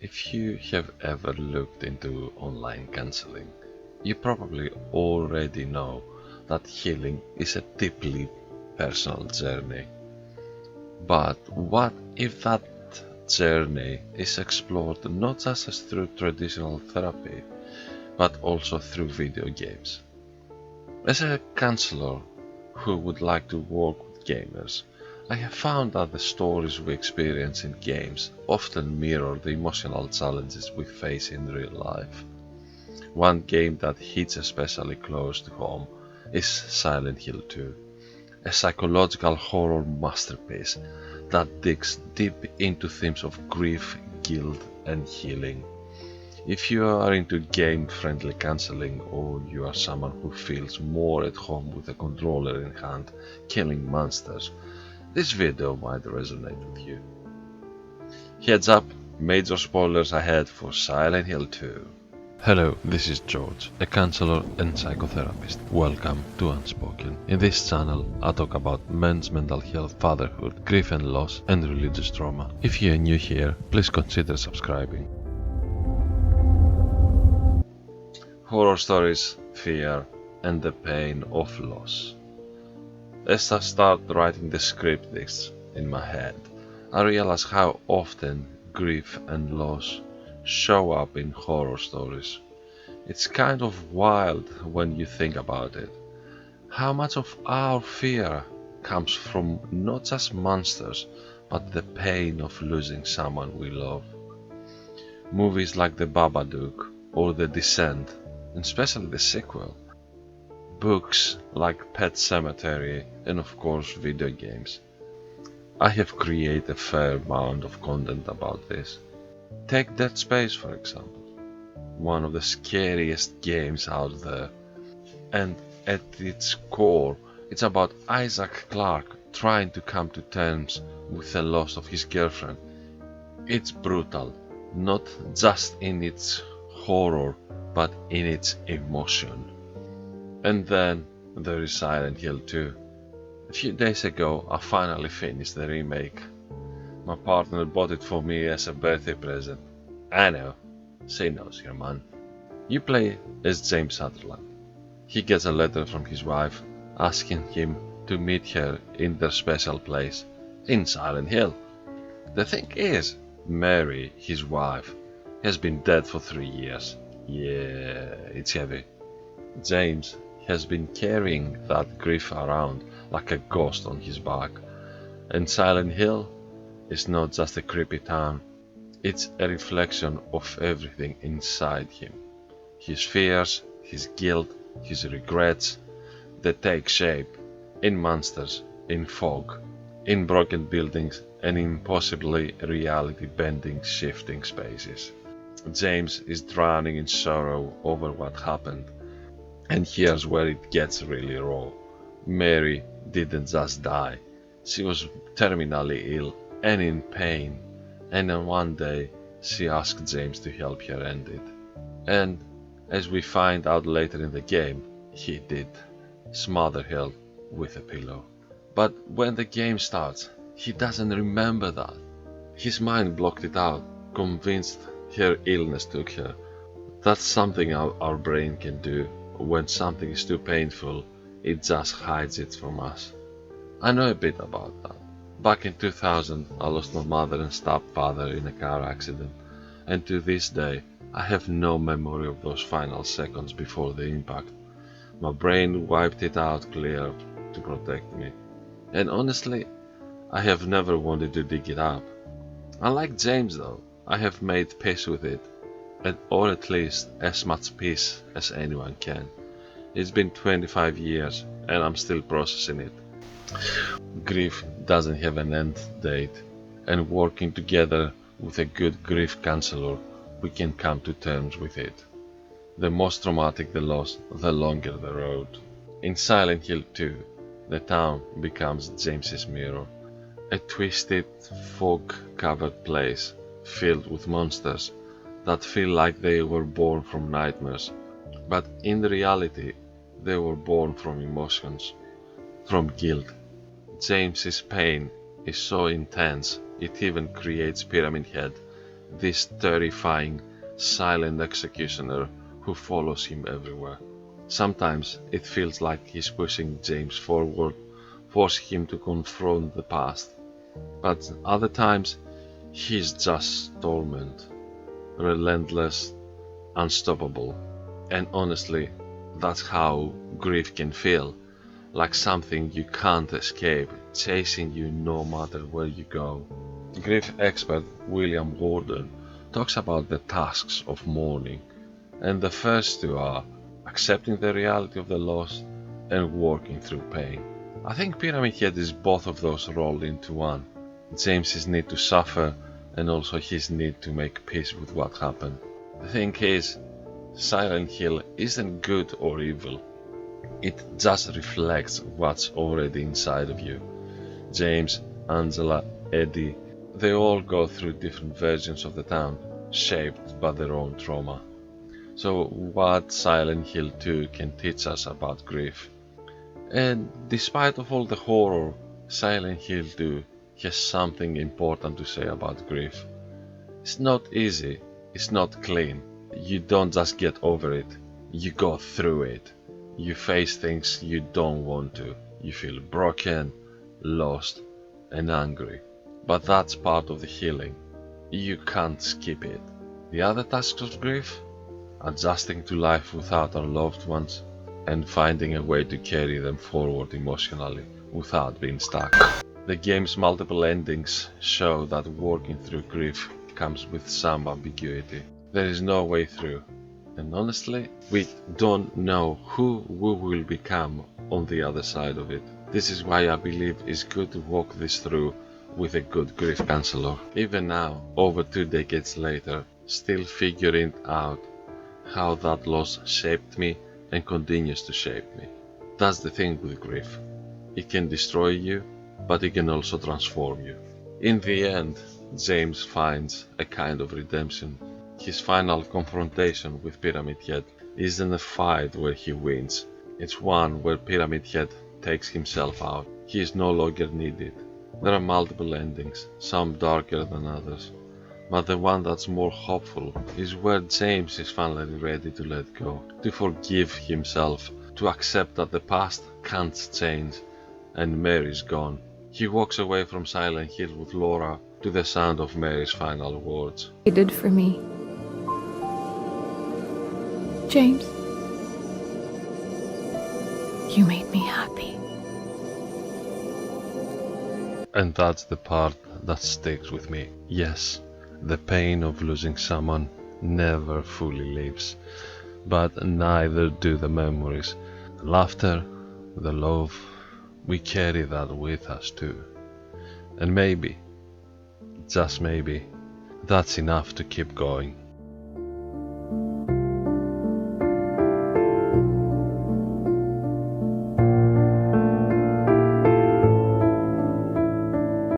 If you have ever looked into online counseling, you probably already know that healing is a deeply personal journey. But what if that journey is explored not just as through traditional therapy, but also through video games? As a counselor who would like to work with gamers, I have found that the stories we experience in games often mirror the emotional challenges we face in real life. One game that hits especially close to home is Silent Hill 2, a psychological horror masterpiece that digs deep into themes of grief, guilt, and healing. If you are into game-friendly counseling, or you are someone who feels more at home with a controller in hand killing monsters, this video might resonate with you. Heads up, major spoilers ahead for Silent Hill 2. Hello, this is George, a counselor and psychotherapist. Welcome to Unspoken. In this channel, I talk about men's mental health, fatherhood, grief and loss, and religious trauma. If you are new here, please consider subscribing. Horror stories, fear, and the pain of loss. As I start writing the script list in my head, I realize how often grief and loss show up in horror stories. It's kind of wild when you think about it. How much of our fear comes from not just monsters, but the pain of losing someone we love. Movies like The Babadook or The Descent, and especially the sequel, books like Pet Sematary, and of course video games. I have created a fair amount of content about this. Take Dead Space for example, one of the scariest games out there, and at its core it's about Isaac Clarke trying to come to terms with the loss of his girlfriend. It's brutal, not just in its horror, but in its emotion. And then there is Silent Hill 2. A few days ago I finally finished the remake. My partner bought it for me as a birthday present. I know, she knows her man. You play as James Sunderland. He gets a letter from his wife asking him to meet her in their special place in Silent Hill. The thing is, Mary, his wife, has been dead for 3 years. Yeah, it's heavy. James has been carrying that grief around like a ghost on his back. And Silent Hill is not just a creepy town, it's a reflection of everything inside him. His fears, his guilt, his regrets, they take shape in monsters, in fog, in broken buildings, and in possibly reality-bending shifting spaces. James is drowning in sorrow over what happened. And here's where it gets really raw. Mary didn't just die. She was terminally ill and in pain. And then one day she asked James to help her end it. And as we find out later in the game, he did. Smother her with a pillow. But when the game starts, he doesn't remember that. His mind blocked it out, convinced her illness took her. That's something our brain can do. When something is too painful, it just hides it from us. I know a bit about that. Back in 2000, I lost my mother and stepfather in a car accident, and to this day, I have no memory of those final seconds before the impact. My brain wiped it out clear to protect me, and honestly, I have never wanted to dig it up. Unlike James though, I have made peace with it, or at least as much peace as anyone can. It's been 25 years and I'm still processing it. Grief doesn't have an end date, and working together with a good grief counselor, we can come to terms with it. The more traumatic the loss, the longer the road. In Silent Hill 2, the town becomes James's mirror, a twisted, fog-covered place filled with monsters that feel like they were born from nightmares, but in reality they were born from emotions, from guilt. James's pain is so intense it even creates Pyramid Head, this terrifying, silent executioner who follows him everywhere. Sometimes it feels like he's pushing James forward, forcing him to confront the past, but other times he's just torment, relentless, unstoppable. And honestly, that's how grief can feel, like something you can't escape, chasing you no matter where you go. Grief expert William Gordon talks about the tasks of mourning, and the first two are accepting the reality of the loss and working through pain. I think Pyramid Head is both of those rolled into one. James's need to suffer and also his need to make peace with what happened. The thing is, Silent Hill isn't good or evil. It just reflects what's already inside of you. James, Angela, Eddie, they all go through different versions of the town, shaped by their own trauma. So what Silent Hill 2 can teach us about grief? And despite of all the horror, Silent Hill 2 has something important to say about grief. It's not easy, it's not clean. You don't just get over it, you go through it. You face things you don't want to. You feel broken, lost, and angry. But that's part of the healing. You can't skip it. The other tasks of grief? Adjusting to life without our loved ones, and finding a way to carry them forward emotionally without being stuck. The game's multiple endings show that working through grief comes with some ambiguity. There is no way through, and honestly, we don't know who we will become on the other side of it. This is why I believe it's good to walk this through with a good grief counselor. Even now, over 2 decades later, still figuring out how that loss shaped me and continues to shape me. That's the thing with grief. It can destroy you, but it can also transform you. In the end, James finds a kind of redemption. His final confrontation with Pyramid Head isn't a fight where he wins. It's one where Pyramid Head takes himself out. He is no longer needed. There are multiple endings, some darker than others. But the one that's more hopeful is where James is finally ready to let go, to forgive himself, to accept that the past can't change, and Mary's gone. He walks away from Silent Hill with Laura to the sound of Mary's final words. You did for me, James. You made me happy. And that's the part that sticks with me. Yes, the pain of losing someone never fully leaves, but neither do the memories. The laughter, the love, we carry that with us too. And maybe, just maybe, that's enough to keep going.